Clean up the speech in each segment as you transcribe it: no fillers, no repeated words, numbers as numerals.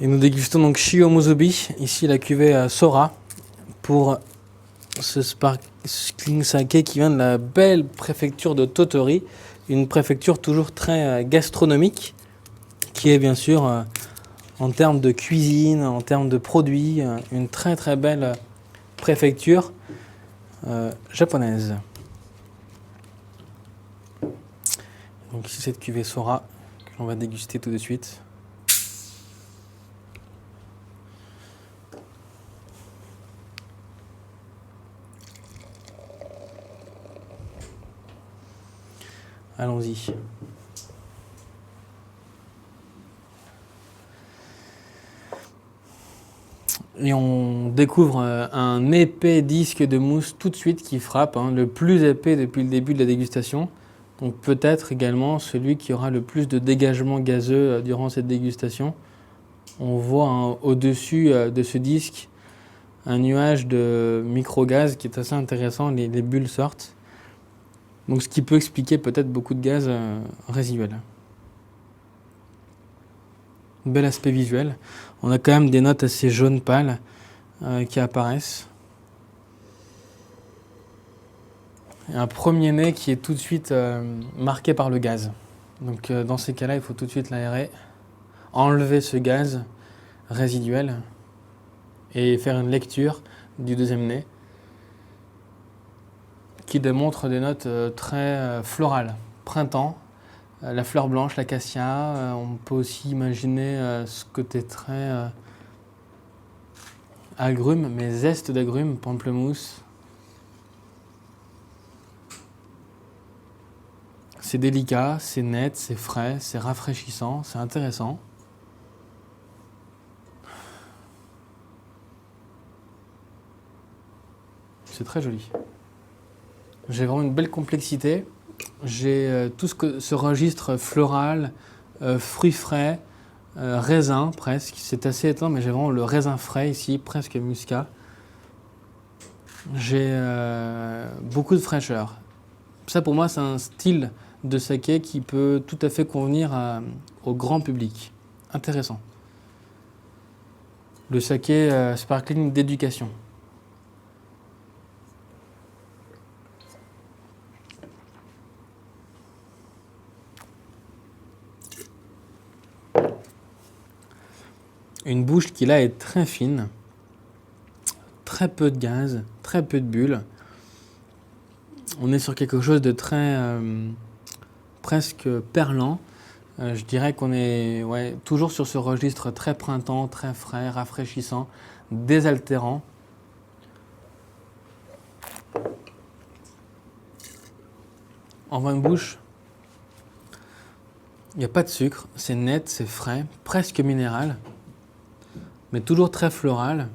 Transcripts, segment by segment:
Et nous dégustons donc Shio Musubi, ici la cuvée Sora, pour ce sparkling sake qui vient de la belle préfecture de Tottori, une préfecture toujours très gastronomique, qui est bien sûr en termes de cuisine, en termes de produits, une très très belle préfecture japonaise. Donc ici cette cuvée Sora que l'on va déguster tout de suite. Allons-y. Et on découvre un épais disque de mousse tout de suite qui frappe, le plus épais depuis le début de la dégustation. Donc peut-être également celui qui aura le plus de dégagement gazeux durant cette dégustation. On voit au-dessus de ce disque un nuage de micro-gaz qui est assez intéressant, les bulles sortent. Donc ce qui peut expliquer peut-être beaucoup de gaz résiduel. Bel aspect visuel. On a quand même des notes assez jaune pâle qui apparaissent. Et un premier nez qui est tout de suite marqué par le gaz. Donc dans ces cas-là, il faut tout de suite l'aérer, enlever ce gaz résiduel et faire une lecture du deuxième nez qui démontre des notes très florales. Printemps, la fleur blanche, l'acacia, on peut aussi imaginer ce côté très agrumes, mais zeste d'agrumes, pamplemousse. C'est délicat, c'est net, c'est frais, c'est rafraîchissant, c'est intéressant. C'est très joli. J'ai vraiment une belle complexité. J'ai tout ce registre floral, fruits frais, raisin presque. C'est assez étonnant, mais j'ai vraiment le raisin frais ici, presque muscat. J'ai beaucoup de fraîcheur. Ça pour moi c'est un style de saké qui peut tout à fait convenir au grand public. Intéressant. Le saké sparkling d'éducation. Une bouche qui là est très fine, très peu de gaz, très peu de bulles. On est sur quelque chose de très presque perlant. Je dirais qu'on est toujours sur ce registre très printemps, très frais, rafraîchissant, désaltérant. En vin de bouche, il n'y a pas de sucre, c'est net, c'est frais, presque minéral, mais toujours très floral,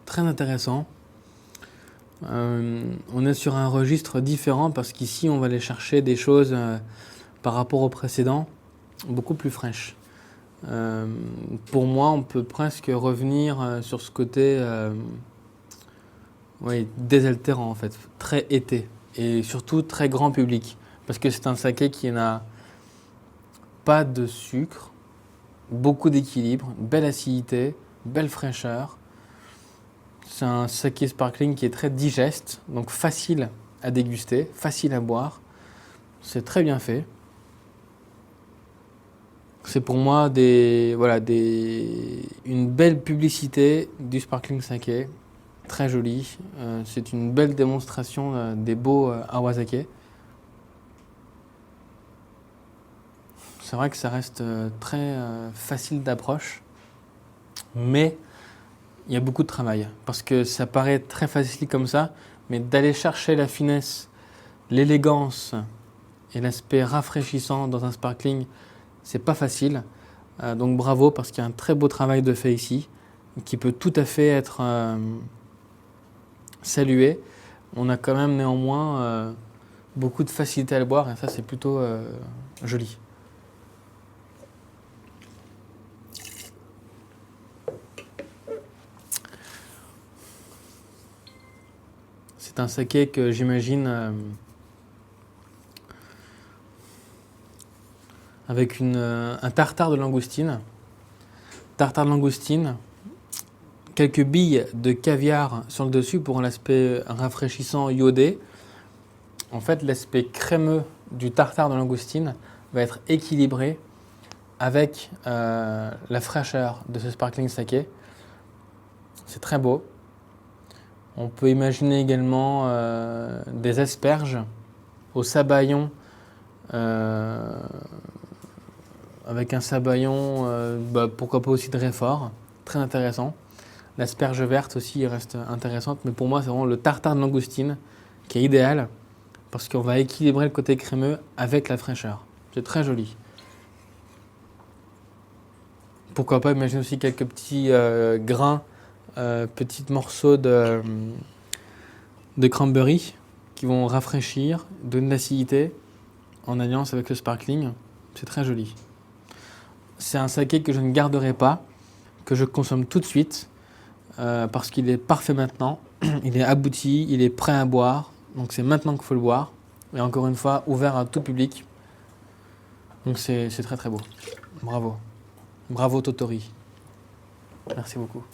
très intéressant. On est sur un registre différent parce qu'ici on va aller chercher des choses par rapport au précédent beaucoup plus fraîches. Pour moi, on peut presque revenir sur ce côté désaltérant en fait, très été et surtout très grand public parce que c'est un saké qui n'a pas de sucre, beaucoup d'équilibre, belle acidité, belle fraîcheur. C'est un saké sparkling qui est très digeste, donc facile à déguster, facile à boire. C'est très bien fait. C'est pour moi une belle publicité du sparkling saké, très jolie. C'est une belle démonstration des beaux awazake. C'est vrai que ça reste très facile d'approche, mais il y a beaucoup de travail parce que ça paraît très facile comme ça, mais d'aller chercher la finesse, l'élégance et l'aspect rafraîchissant dans un sparkling, c'est pas facile. Donc bravo parce qu'il y a un très beau travail de fait ici qui peut tout à fait être salué. On a quand même néanmoins beaucoup de facilité à le boire et ça c'est plutôt joli. C'est un saké que j'imagine avec un tartare de langoustine Tartare de langoustine, quelques billes de caviar sur le dessus pour l'aspect rafraîchissant iodé. En fait, l'aspect crémeux du tartare de langoustine va être équilibré avec la fraîcheur de ce sparkling saké. C'est très beau. On peut imaginer également des asperges au sabayon, avec un sabayon, pourquoi pas aussi très fort, très intéressant. L'asperge verte aussi reste intéressante, mais pour moi c'est vraiment le tartare de langoustine qui est idéal parce qu'on va équilibrer le côté crémeux avec la fraîcheur. C'est très joli. Pourquoi pas imaginer aussi quelques petits grains, petits morceaux de cranberry qui vont rafraîchir, donner de l'acidité en alliance avec le sparkling. C'est très joli. C'est un saké que je ne garderai pas, que je consomme tout de suite parce qu'il est parfait maintenant. Il est abouti, il est prêt à boire. Donc c'est maintenant qu'il faut le boire. Et encore une fois, ouvert à tout public. Donc c'est très très beau. Bravo. Bravo Totori. Merci beaucoup.